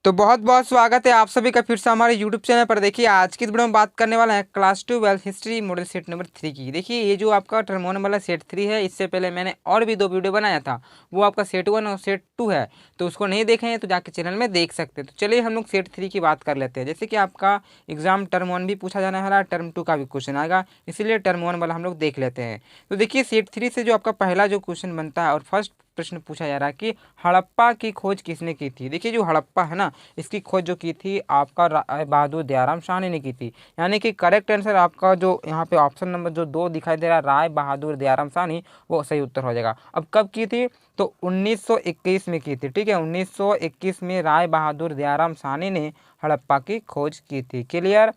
तो बहुत बहुत स्वागत है आप सभी का फिर से हमारे यूट्यूब चैनल पर। देखिए आज की इस वीडियो में बात करने वाला है class 12 history model set number 3 की। देखिए ये जो आपका टर्म 1 वाला सेट 3 है, इससे पहले मैंने और भी 2 वीडियो बनाया था, वो आपका सेट 1 और सेट 2 है। तो उसको नहीं देखे हैं तो जाके चैनल में देख सकते हैं। तो चलिए हम लोग सेट 3 की बात कर लेते हैं। जैसे कि आपका एग्जाम टर्म 1 भी पूछा जाने वाला है, टर्म 2 का भी क्वेश्चन आएगा, इसीलिए टर्म 1 वाला हम लोग देख लेते हैं। तो देखिए सेट 3 से जो आपका पहला जो क्वेश्चन बनता है और फर्स्ट प्रश्न पूछा जा रहा है कि हड़प्पा की खोज किसने की थी। देखिए जो हड़प्पा है ना, इसकी खोज जो की थी आपका राय बहादुर दयाराम साहनी ने की थी। यानी कि करेक्ट आंसर आपका जो यहाँ पे ऑप्शन नंबर जो 2 दिखाई दे रहा है, राय बहादुर दयाराम साहनी, वो सही उत्तर हो जाएगा। अब कब की थी, तो 1921 में की थी। ठीक है, 1921 में राय बहादुर दयाराम साहनी ने हड़प्पा की खोज की थी। क्लियर।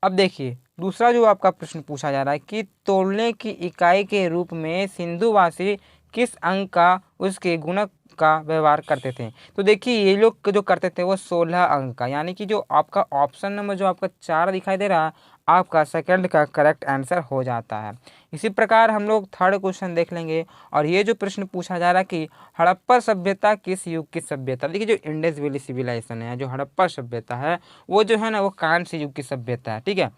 अब देखिए दूसरा जो आपका प्रश्न पूछा जा रहा है कि तोलने की इकाई के रूप में सिंधुवासी किस अंक का उसके गुणक का व्यवहार करते थे। तो देखिए ये लोग जो करते थे वो 16 अंक का, यानी कि जो आपका ऑप्शन नंबर जो आपका 4 दिखाई दे रहा है, आपका सेकंड का करेक्ट आंसर हो जाता है। इसी प्रकार हम लोग थर्ड क्वेश्चन देख लेंगे। और ये जो प्रश्न पूछा जा रहा है कि हड़प्पा सभ्यता किस युग की सभ्यता। देखिए जो इंडस वैली सिविलाइजेशन है, जो हड़प्पा सभ्यता है, वो जो है ना वो कांस्य युग की सभ्यता है। ठीक है,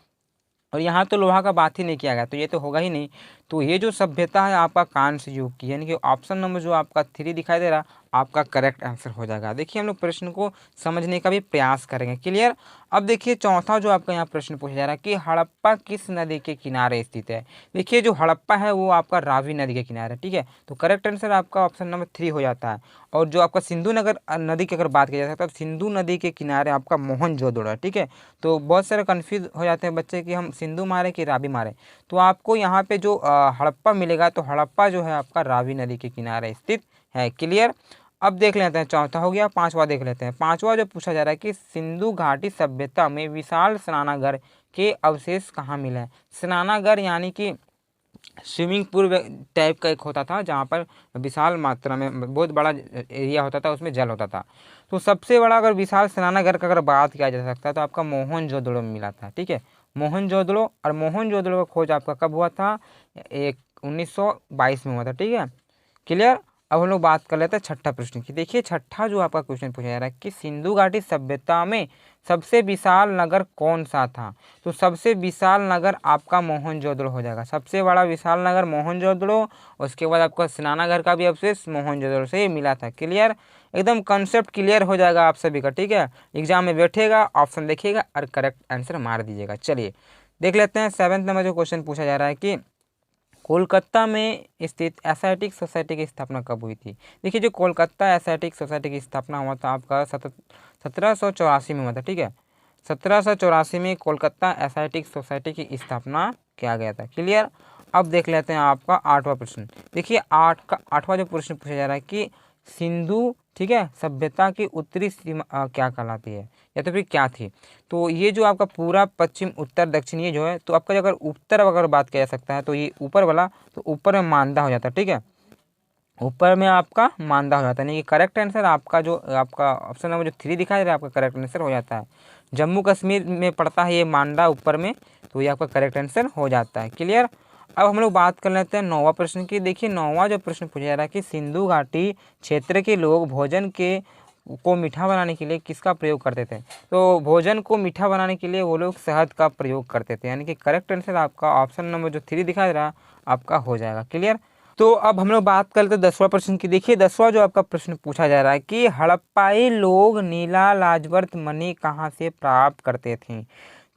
और यहाँ तो लोहा का बात ही नहीं किया गया, तो ये तो होगा ही नहीं। तो ये जो सभ्यता है आपका कांस्य युग की, यानी कि ऑप्शन नंबर जो आपका 3 दिखाई दे रहा, आपका करेक्ट आंसर हो जाएगा। देखिए हम लोग प्रश्न को समझने का भी प्रयास करेंगे। क्लियर। अब देखिए चौथा जो आपका यहाँ प्रश्न पूछा जा रहा है कि हड़प्पा किस नदी के किनारे स्थित है। देखिए जो हड़प्पा है वो आपका रावी नदी के किनारे है। ठीक है, तो करेक्ट आंसर आपका ऑप्शन नंबर 3 हो जाता है। और जो आपका सिंधु नगर नदी की अगर बात की जा सकता है, तो सिंधु नदी के किनारे आपका मोहनजोदड़ो है। ठीक है, तो बहुत सारे कन्फ्यूज हो जाते हैं बच्चे कि हम सिंधु मारे कि रावी मारे। तो आपको यहाँ पे जो हड़प्पा मिलेगा, तो हड़प्पा जो है आपका रावी नदी के किनारे स्थित है। क्लियर। अब देख लेते हैं, चौथा हो गया, पांचवा देख लेते हैं। पांचवा जो पूछा जा रहा है कि सिंधु घाटी सभ्यता में विशाल स्नानागार के अवशेष कहाँ मिले हैं। स्नानागार यानी कि स्विमिंग पूल टाइप का एक होता था, जहाँ पर विशाल मात्रा में बहुत बड़ा एरिया होता था, उसमें जल होता था। तो सबसे बड़ा अगर विशाल स्नानागार का अगर बात किया जा सकता है, तो आपका मोहनजोदड़ो में मिला था। ठीक है, मोहनजोदड़ो। और मोहनजोदड़ो का खोज आपका कब हुआ था, एक 1922 में हुआ था। ठीक है, क्लियर। अब हम लोग बात कर लेते हैं छठा प्रश्न की। देखिए छठा जो आपका क्वेश्चन पूछा जा रहा है कि सिंधु घाटी सभ्यता में सबसे विशाल नगर कौन सा था। तो सबसे विशाल नगर आपका मोहनजोदड़ो हो जाएगा। सबसे बड़ा विशाल नगर मोहनजोदड़ो, उसके बाद आपका स्नानागार का भी अवशेष मोहनजोदड़ो से ही मिला था। क्लियर, एकदम कंसेप्ट क्लियर हो जाएगा आप सभी का। ठीक है, एग्जाम में बैठेगा, ऑप्शन देखिएगा और करेक्ट आंसर मार दीजिएगा। चलिए देख लेते हैं 7th नंबर जो क्वेश्चन पूछा जा रहा है कि कोलकाता में स्थित एशियाटिक सोसाइटी की स्थापना कब हुई थी। देखिए जो कोलकाता एशियाटिक सोसाइटी की स्थापना हुआ था आपका 1784 में हुआ था। ठीक है, 1784 में कोलकाता एशियाटिक सोसाइटी की स्थापना किया गया था। क्लियर। अब देख लेते हैं आपका आठवां प्रश्न। देखिए आठवां जो प्रश्न पूछा जा रहा है कि सिंधु, ठीक है, सभ्यता की उत्तरी सीमा क्या कहलाती है, या तो फिर क्या थी। तो ये जो आपका पूरा पश्चिम उत्तर दक्षिण ये जो है, तो आपका अगर उत्तर अगर बात किया जा सकता है, तो ये ऊपर वाला, तो ऊपर में मानदा हो जाता है। ठीक है, ऊपर में आपका मानदा हो जाता है। यानी कि करेक्ट आंसर आपका जो आपका ऑप्शन नंबर जो 3 दिखाई दे रहा है, आपका करेक्ट आंसर हो जाता है। जम्मू कश्मीर में पड़ता है ये मांडा ऊपर में, तो ये आपका करेक्ट आंसर हो जाता है। क्लियर। अब हम लोग बात कर लेते हैं 9वां प्रश्न की। देखिए 9वां जो प्रश्न पूछा जा रहा है कि सिंधु घाटी क्षेत्र के लोग भोजन के को मीठा बनाने के लिए किसका प्रयोग करते थे। तो भोजन को मीठा बनाने के लिए वो लोग शहद का प्रयोग करते थे। यानी कि करेक्ट आंसर आपका ऑप्शन नंबर जो 3 दिखा रहा है आपका हो जाएगा। क्लियर। तो अब हम लोग बात करते हैं 10वां प्रश्न की। देखिए 10वां जो आपका प्रश्न पूछा जा रहा है कि हड़प्पाई लोग नीला लाजवर्त मणि कहाँ से प्राप्त करते थे।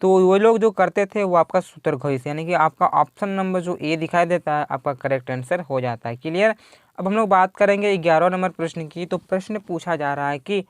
तो वो लोग जो करते थे वो आपका सूत्रघोई से, यानी कि आपका ऑप्शन नंबर जो ए दिखाई देता है आपका करेक्ट आंसर हो जाता है। क्लियर। अब हम लोग बात करेंगे 11 नंबर प्रश्न की। तो प्रश्न पूछा जा रहा है कि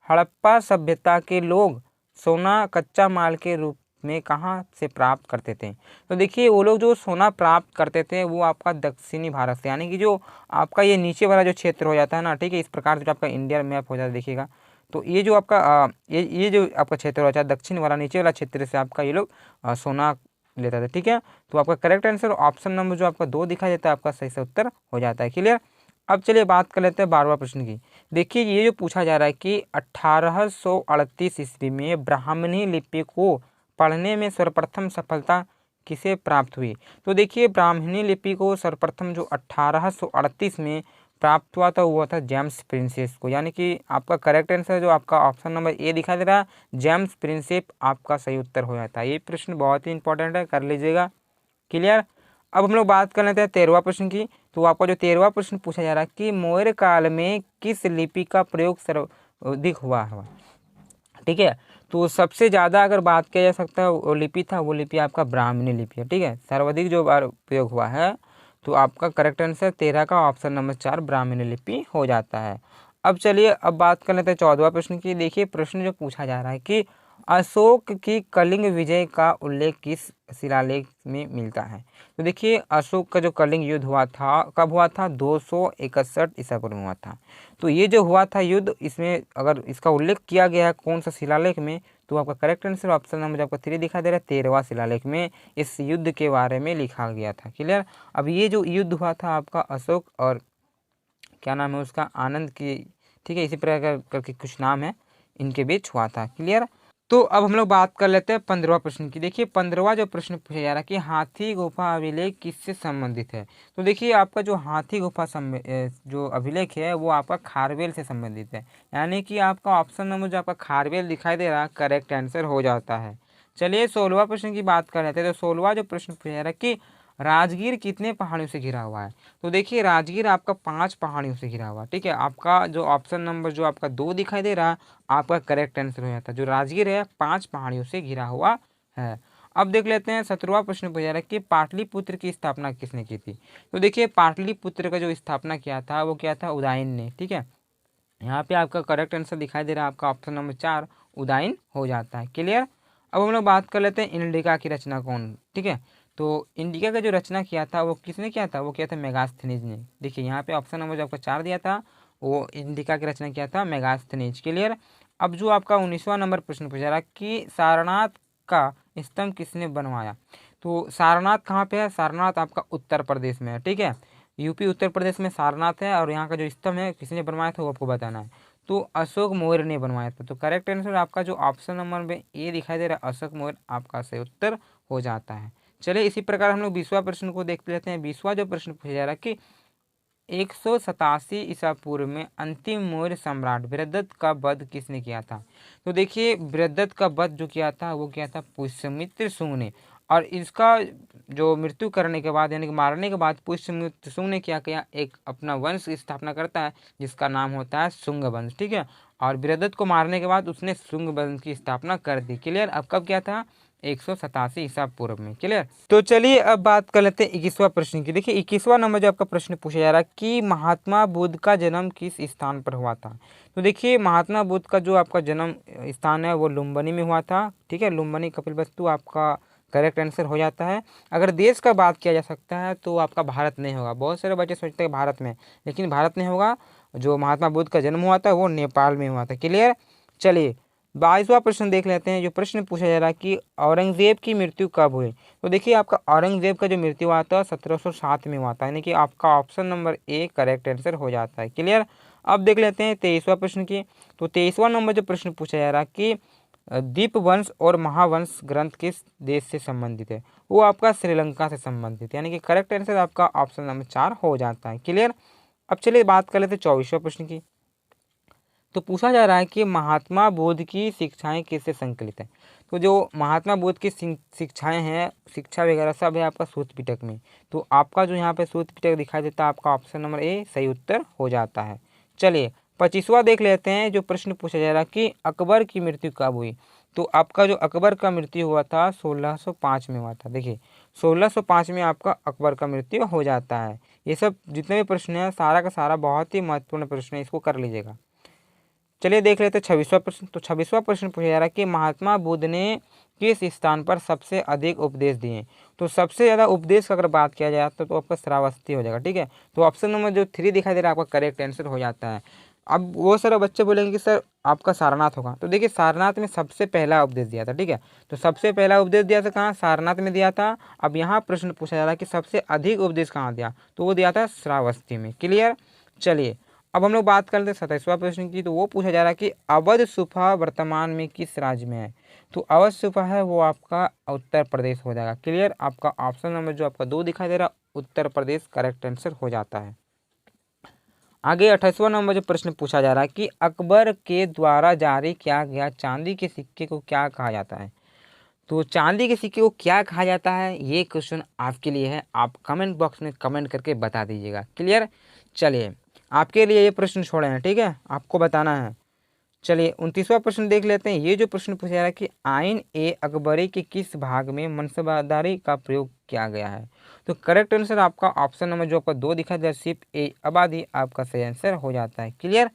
हड़प्पा सभ्यता के लोग सोना कच्चा माल के रूप में कहाँ से प्राप्त करते थे। तो देखिए वो लोग जो सोना प्राप्त करते थे वो आपका दक्षिणी भारत से, यानी कि जो आपका ये नीचे वाला जो क्षेत्र हो जाता है ना, ठीक है, इस प्रकार से जो आपका इंडिया मैप हो जाता है देखिएगा। तो ये जो आपका ये जो आपका क्षेत्र हो जाता है दक्षिण वाला, नीचे वाला क्षेत्र से आपका ये लोग सोना लेता था। ठीक है, तो आपका करेक्ट आंसर ऑप्शन नंबर जो आपका 2 दिखाई देता है आपका सही से उत्तर हो जाता है। क्लियर। अब चलिए बात कर लेते हैं 12वां प्रश्न की। देखिए ये जो पूछा जा रहा है कि 1838 ईस्वी में ब्राह्मणी लिपि को पढ़ने में सर्वप्रथम सफलता किसे प्राप्त हुई। तो देखिए ब्राह्मणी लिपि को सर्वप्रथम जो 1838 में प्राप्त हुआ था वो था जेम्स प्रिंसेप को, यानी कि आपका करेक्ट आंसर जो आपका ऑप्शन नंबर ए दिखाई दे रहा है, जेम्स प्रिंसेप आपका सही उत्तर हो जाता है। ये प्रश्न बहुत ही इंपॉर्टेंट है, कर लीजिएगा। क्लियर। अब हम लोग बात कर लेते हैं 13वां प्रश्न की। तो आपका जो 13वां प्रश्न पूछा जा रहा है कि मौर्य काल में किस लिपि का प्रयोग सर्वाधिक हुआ है। ठीक है, तो सबसे ज़्यादा अगर बात किया जा सकता है वो लिपि था, वो लिपि आपका ब्राह्मणी लिपि है। ठीक है, सर्वाधिक जो बार प्रयोग हुआ है, तो आपका करेक्ट आंसर 13 का ऑप्शन नंबर 4 ब्राह्मणी लिपि हो जाता है। अब चलिए अब बात कर लेते हैं 14वां प्रश्न की। देखिए प्रश्न जो पूछा जा रहा है कि अशोक की कलिंग विजय का उल्लेख किस शिलालेख में मिलता है। तो देखिए अशोक का जो कलिंग युद्ध हुआ था कब हुआ था, 261 ईसा पूर्व में हुआ था। तो ये जो हुआ था युद्ध, इसमें अगर इसका उल्लेख किया गया है कौन सा शिलालेख में, तो आपका करेक्ट आंसर ऑप्शन नंबर आपका 3 दिखाई दे रहा है, 13वां शिलालेख में इस युद्ध के बारे में लिखा गया था। क्लियर। अब ये जो युद्ध हुआ था आपका अशोक और क्या नाम है उसका, आनंद की, ठीक है, इसी प्रकार करके कुछ नाम है, इनके बीच हुआ था। क्लियर। तो अब हम लोग बात कर लेते हैं 15वां प्रश्न की। देखिए 15वां जो प्रश्न पूछा जा रहा है कि हाथी गुफा अभिलेख किससे संबंधित है। तो देखिए आपका जो हाथी गुफा जो अभिलेख है वो आपका खारवेल से संबंधित है, यानी कि आपका ऑप्शन नंबर जो आपका खारवेल दिखाई दे रहा है करेक्ट आंसर हो जाता है। चलिए 16वां प्रश्न की बात कर लेते हैं। तो 16वां जो प्रश्न पूछा जा रहा है कि राजगीर कितने पहाड़ियों से घिरा हुआ है। तो देखिए राजगीर आपका 5 पहाड़ियों से घिरा हुआ है। ठीक है, आपका जो ऑप्शन नंबर जो आपका 2 दिखाई दे रहा है आपका करेक्ट आंसर हो जाता है। जो राजगीर है 5 पहाड़ियों से घिरा हुआ है। अब देख लेते हैं 17वां प्रश्न पूछा जा रहा है कि पाटलिपुत्र की स्थापना किसने की थी। तो देखिए पाटलिपुत्र का जो स्थापना किया था वो क्या था, उदयन ने। ठीक है, यहाँ पे आपका करेक्ट आंसर दिखाई दे रहा है, आपका ऑप्शन नंबर 4 उदयन हो जाता है। क्लियर। अब हम लोग बात कर लेते हैं इंडिका की रचना कौन। ठीक है, तो इंडिका का जो रचना किया था वो किसने किया था, वो किया था मेगास्थनीज ने। देखिए यहाँ पे ऑप्शन नंबर जो आपका 4 दिया था वो इंडिका की रचना किया था मेगास्थनीज। क्लियर। अब जो आपका 19वां नंबर प्रश्न पूछा रहा कि सारनाथ का स्तंभ किसने बनवाया। तो सारनाथ कहाँ पे है, सारनाथ आपका उत्तर प्रदेश में है। ठीक है, यूपी उत्तर प्रदेश में सारनाथ है, और यहाँ का जो स्तंभ है किसने बनवाया था वो आपको बताना है। तो अशोक मौर्य ने बनवाया था। तो करेक्ट आंसर आपका जो ऑप्शन नंबर में ए दिखाई दे रहा है अशोक मौर्य आपका सही उत्तर हो जाता है। चलिए इसी प्रकार हम लोग 20वां प्रश्न को देख लेते हैं। 20वां जो प्रश्न पूछा जा रहा है कि 187 ईसा पूर्व में अंतिम मौर्य सम्राट बृहद्रथ का वध किसने किया था। तो देखिए बृहद्रथ का वध जो किया था वो किया था पुष्यमित्र शुंग ने, और इसका जो मृत्यु करने के बाद यानी कि मारने के बाद पुष्यमित्र शुंग ने क्या किया, एक अपना वंश की स्थापना करता है जिसका नाम होता है शुंग वंश। ठीक है, और बृहद्रथ को मारने के बाद उसने शुंग वंश की स्थापना कर दी। क्लियर। अब कब क्या था, 187 ईसा पूर्व में। क्लियर। तो चलिए अब बात कर लेते हैं 21वां प्रश्न की। देखिए 21वां नंबर जो आपका प्रश्न पूछा जा रहा है कि महात्मा बुद्ध का जन्म किस स्थान पर हुआ था। तो देखिए महात्मा बुद्ध का जो आपका जन्म स्थान है वो लुम्बिनी में हुआ था। ठीक है, लुम्बिनी कपिलवस्तु आपका करेक्ट आंसर हो जाता है। अगर देश का बात किया जा सकता है तो आपका भारत नहीं होगा। बहुत सारे बच्चे सोचते हैं भारत में, लेकिन भारत नहीं होगा। जो महात्मा बुद्ध का जन्म हुआ था वो नेपाल में हुआ था। क्लियर। चलिए 22वां प्रश्न देख लेते हैं। जो प्रश्न पूछा जा रहा है कि औरंगजेब की मृत्यु कब हुई। तो देखिए आपका औरंगजेब का जो मृत्यु हुआ था 1707 में हुआ था, यानी कि आपका option number A correct answer हो जाता है। क्लियर। अब देख लेते हैं 23वां प्रश्न की। तो 23वां नंबर जो प्रश्न पूछा जा रहा है कि दीपवंश और महावंश ग्रंथ किस देश से संबंधित है। वो आपका श्रीलंका से संबंधित, यानी कि करेक्ट आंसर आपका ऑप्शन नंबर 4 हो जाता है। क्लियर। अब चलिए बात कर लेते हैं 24वें प्रश्न की। तो पूछा जा रहा है कि महात्मा बुद्ध की शिक्षाएं किससे संकलित है। तो जो महात्मा बुद्ध की शिक्षाएं हैं, शिक्षा वगैरह सब है आपका सूत्र पिटक में। तो आपका जो यहाँ पे सूत्र पिटक दिखाई देता है आपका ऑप्शन नंबर ए सही उत्तर हो जाता है। चलिए 25वां देख लेते हैं। जो प्रश्न पूछा जा रहा है कि अकबर की मृत्यु कब हुई। तो आपका जो अकबर का मृत्यु हुआ था 1605 में हुआ था। देखिए 1605 में आपका अकबर का मृत्यु हो जाता है। ये सब जितने भी प्रश्न हैं सारा का सारा बहुत ही महत्वपूर्ण प्रश्न है, इसको कर लीजिएगा। चलिए देख लेते हैं 26वां प्रश्न। तो 26वां प्रश्न पूछा जा रहा है कि महात्मा बुद्ध ने किस स्थान पर सबसे अधिक उपदेश दिए। तो सबसे ज़्यादा उपदेश का अगर बात किया जाए तो आपका श्रावस्ती हो जाएगा। ठीक है, तो ऑप्शन नंबर जो 3 दिखाई दे रहा है आपका करेक्ट आंसर हो जाता है। अब वो सारे बच्चे बोलेंगे कि सर आपका सारनाथ होगा। तो देखिए सारनाथ में सबसे पहला उपदेश दिया था। ठीक है, तो सबसे पहला उपदेश दिया था कहाँ, सारनाथ में दिया था। अब यहाँ प्रश्न पूछा जा रहा है कि सबसे अधिक उपदेश कहाँ दिया, तो वो दिया था श्रावस्ती में। क्लियर। चलिए अब हम लोग बात करते हैं 27वां प्रश्न की। तो वो पूछा जा रहा है कि अवध सुफा वर्तमान में किस राज्य में है। तो अवध सुफा है वो आपका उत्तर प्रदेश हो जाएगा। क्लियर। आपका ऑप्शन नंबर जो आपका 2 दिखाई दे रहा है उत्तर प्रदेश करेक्ट आंसर हो जाता है। आगे 28वां नंबर जो प्रश्न पूछा जा रहा है कि अकबर के द्वारा जारी किया गया चांदी के सिक्के को क्या कहा जाता है। तो चांदी के सिक्के को क्या कहा जाता है, ये क्वेश्चन आपके लिए है। आप कमेंट बॉक्स में कमेंट करके बता दीजिएगा। क्लियर। चलिए आपके लिए ये प्रश्न छोड़े हैं, ठीक है, आपको बताना है। चलिए 29वां प्रश्न देख लेते हैं। ये जो प्रश्न पूछा जा रहा है कि आइन ए अकबरी के किस भाग में मनसबदारी का प्रयोग किया गया है। तो करेक्ट आंसर आपका ऑप्शन नंबर जो आपका 2 दिखा दिया सिर्फ ए आबादी आपका सही आंसर हो जाता है। क्लियर।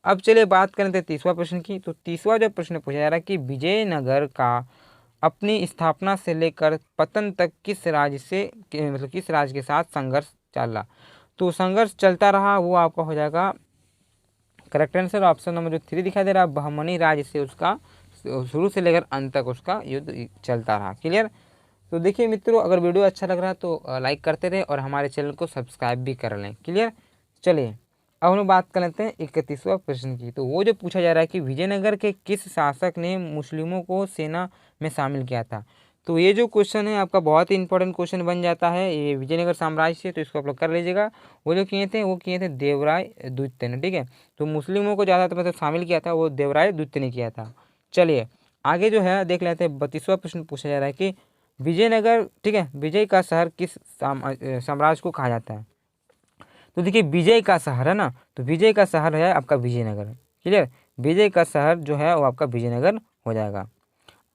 अब चलिए बात करें 30वां प्रश्न की। तो 30वां जो प्रश्न पूछा जा रहा है कि विजयनगर का अपनी स्थापना से लेकर पतन तक किस राज्य से मतलब किस राज्य के साथ संघर्ष चला। तो संघर्ष चलता रहा, वो आपका हो जाएगा करेक्ट आंसर ऑप्शन नंबर जो 3 दिखाई दे रहा है, बहमनी राज्य से उसका शुरू से लेकर अंत तक उसका युद्ध चलता रहा। क्लियर। तो देखिए मित्रों, अगर वीडियो अच्छा लग रहा है तो लाइक करते रहे और हमारे चैनल को सब्सक्राइब भी कर लें। क्लियर। चलिए अब हम लोग बात कर लेते हैं 31वां प्रश्न की। तो वो जो पूछा जा रहा है कि विजयनगर के किस शासक ने मुस्लिमों को सेना में शामिल किया था। तो ये जो क्वेश्चन है आपका बहुत ही इंपॉर्टेंट क्वेश्चन बन जाता है। ये विजयनगर साम्राज्य से, तो इसको आप लोग कर लीजिएगा। वो जो किए थे वो किए थे देवराय द्वितीय ने, ठीक है। तो मुस्लिमों को ज़्यादातर मतलब शामिल किया था वो देवराय द्वितीय ने किया था। चलिए आगे जो है देख लेते हैं। 32वां प्रश्न पूछा जा रहा है कि विजयनगर, ठीक है, विजय का शहर किस साम्राज्य को कहा जाता है। तो देखिए विजय का शहर है ना, तो विजय का शहर है आपका विजयनगर। क्लियर। विजय का शहर जो है वो आपका विजयनगर हो जाएगा।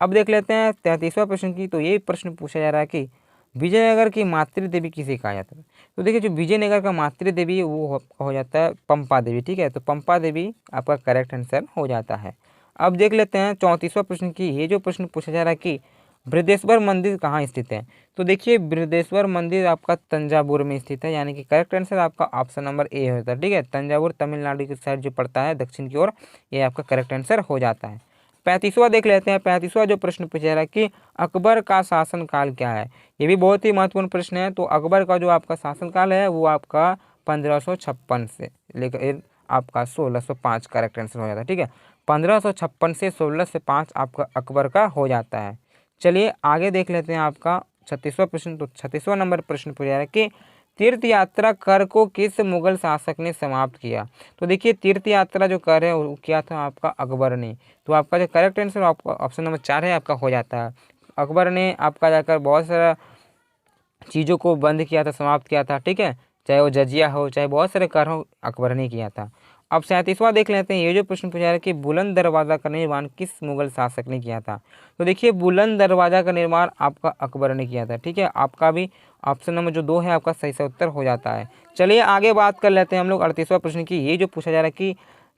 अब देख लेते हैं 33वां प्रश्न की। तो ये प्रश्न पूछा जा रहा है कि विजयनगर की मातृ देवी किसे कहा जाता है। तो देखिए जो विजयनगर का मातृ देवी वो हो जाता है पंपा देवी, ठीक है। तो पंपा देवी आपका करेक्ट आंसर हो जाता है। अब देख लेते हैं 34वां प्रश्न की। ये जो प्रश्न पूछा जा रहा है कि बृहदेश्वर मंदिर कहाँ स्थित है। तो देखिए बृहदेश्वर मंदिर आपका तंजावुर में स्थित है, यानी कि करेक्ट आंसर आपका ऑप्शन नंबर ए होता है, ठीक है। तंजावुर तमिलनाडु की साइड जो पड़ता है दक्षिण की ओर, ये आपका करेक्ट आंसर हो जाता है। 35वां देख लेते हैं। 35वां जो प्रश्न पूछा जा रहा है कि अकबर का शासनकाल क्या है। ये भी बहुत ही महत्वपूर्ण प्रश्न है। तो अकबर का जो आपका शासनकाल है वो आपका 1556 से लेकर आपका 1605 करेक्ट आंसर हो जाता है, ठीक है। 1556 से 1605 आपका अकबर का हो जाता है। चलिए आगे देख लेते हैं आपका 36वां प्रश्न। तो 36वां नंबर प्रश्न पूछा जा रहा है कि तीर्थ यात्रा कर को किस मुगल शासक ने समाप्त किया। तो देखिए तीर्थ यात्रा जो कर है वो किया था आपका अकबर ने। तो आपका जो करेक्ट आंसर आपका ऑप्शन नंबर 4 है आपका हो जाता है। अकबर ने आपका जाकर बहुत सारा चीज़ों को बंद किया था, समाप्त किया था, ठीक है। चाहे वो जजिया हो, चाहे बहुत सारे कर हो, अकबर ने किया था। अब 37वां देख लेते हैं। ये जो प्रश्न पूछा है कि बुलंद दरवाज़ा का निर्माण किस मुगल शासक ने किया था। तो देखिए बुलंद दरवाज़ा का निर्माण आपका अकबर ने किया था, ठीक है। आपका भी ऑप्शन नंबर जो 2 है आपका सही से उत्तर हो जाता है। चलिए आगे बात कर लेते हैं हम लोग 38वां प्रश्न की। ये जो पूछा जा रहा है कि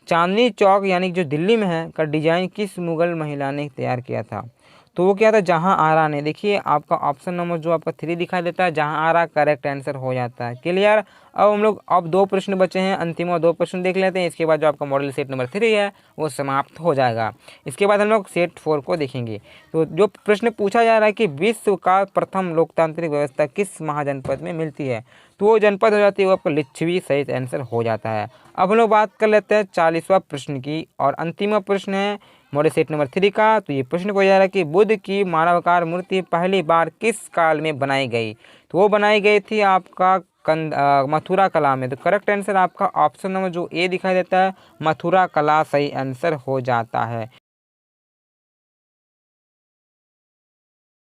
चांदनी चौक यानी जो दिल्ली में है का डिजाइन किस मुगल महिला ने तैयार किया था। तो वो क्या था, जहां आरा ने। देखिए आपका ऑप्शन नंबर जो आपका 3 दिखाई देता है, जहां आरा करेक्ट आंसर हो जाता है। क्लियर। अब हम लोग अब 2 प्रश्न बचे हैं, अंतिम और 2 प्रश्न देख लेते हैं। इसके बाद जो आपका मॉडल सेट नंबर 3 है वो समाप्त हो जाएगा। इसके बाद हम लोग सेट 4 को देखेंगे। तो जो प्रश्न पूछा जा रहा है कि विश्व का प्रथम लोकतांत्रिक व्यवस्था किस महाजनपद में मिलती है। तो वो जनपद हो जाती है वो आपका लिच्छवी, सही आंसर हो जाता है। अब हम लोग बात कर लेते हैं 40वां प्रश्न की और अंतिम प्रश्न है मॉडल सेट नंबर 3 का। तो ये प्रश्न पूछा जा रहा है कि बुद्ध की मानवाकार मूर्ति पहली बार किस काल में बनाई गई। तो वो बनाई गई थी आपका मथुरा कला में। तो करेक्ट आंसर आपका ऑप्शन नंबर जो ए दिखाई देता है मथुरा कला सही आंसर हो जाता है।